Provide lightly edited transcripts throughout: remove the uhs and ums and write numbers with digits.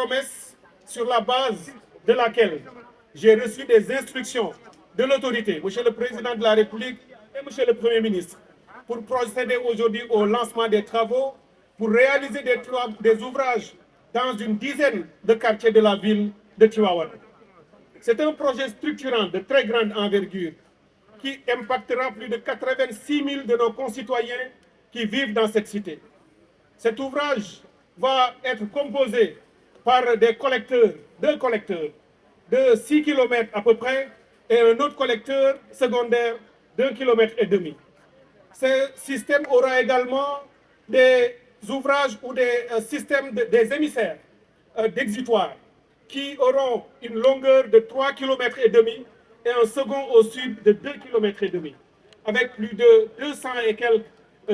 promesse sur la base de laquelle j'ai reçu des instructions de l'autorité, Monsieur le Président de la République et Monsieur le Premier ministre, pour procéder aujourd'hui au lancement des travaux, pour réaliser des ouvrages dans une dizaine de quartiers de la ville de Tivaouane. C'est un projet structurant de très grande envergure qui impactera plus de 86 000 de nos concitoyens qui vivent dans cette cité. Cet ouvrage va être composé par deux collecteurs de 6 km à peu près et un autre collecteur secondaire d'1,5 km. Ce système aura également des ouvrages ou des systèmes des émissaires d'exutoires qui auront une longueur de 3,5 km et un second au sud de 2,5 km, avec plus de 200 et quelques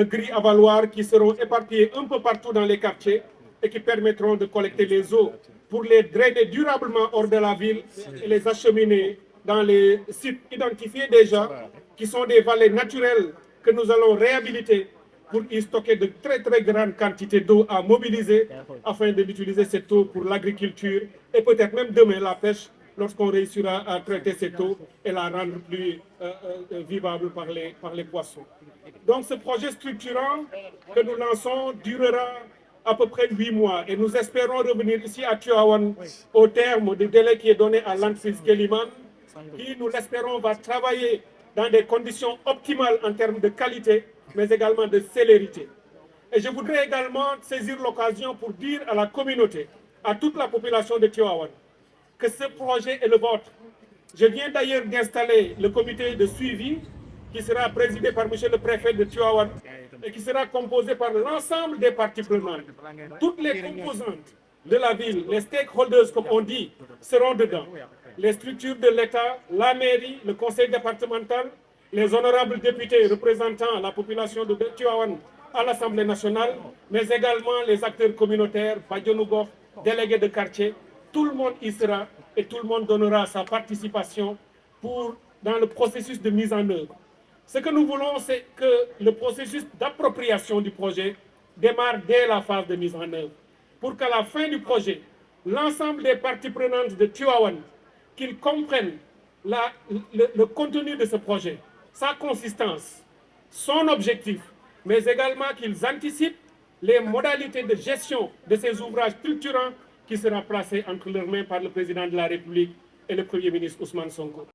grilles avaloirs qui seront éparpillées un peu partout dans les quartiers et qui permettront de collecter les eaux pour les drainer durablement hors de la ville et les acheminer dans les sites identifiés déjà, qui sont des vallées naturelles que nous allons réhabiliter pour y stocker de très grandes quantités d'eau à mobiliser afin de l'utiliser cette eau pour l'agriculture et peut-être même demain la pêche lorsqu'on réussira à traiter cette eau et la rendre plus vivable par les poissons. Donc ce projet structurant que nous lançons durera à peu près 8 mois et nous espérons revenir ici à Tivaouane au terme du délai qui est donné à l'entreprise Kéliman, qui, nous l'espérons, va travailler dans des conditions optimales en termes de qualité, mais également de célérité. Et je voudrais également saisir l'occasion pour dire à la communauté, à toute la population de Tivaouane, que ce projet est le vôtre. Je viens d'ailleurs d'installer le comité de suivi qui sera présidé par M. le préfet de Tivaouane et qui sera composé par l'ensemble des parties prenantes. Toutes les composantes de la ville, les stakeholders comme on dit, seront dedans. Les structures de l'État, la mairie, le conseil départemental, les honorables députés représentant la population de Tivaouane à l'Assemblée nationale, mais également les acteurs communautaires, Badionougo, délégués de quartier. Tout le monde y sera et tout le monde donnera sa participation dans le processus de mise en œuvre. Ce que nous voulons, c'est que le processus d'appropriation du projet démarre dès la phase de mise en œuvre, pour qu'à la fin du projet, l'ensemble des parties prenantes de Tivaouane, qu'ils comprennent le contenu de ce projet, sa consistance, son objectif, mais également qu'ils anticipent les modalités de gestion de ces ouvrages structurants qui sera placé entre leurs mains par le président de la République et le Premier ministre Ousmane Sonko.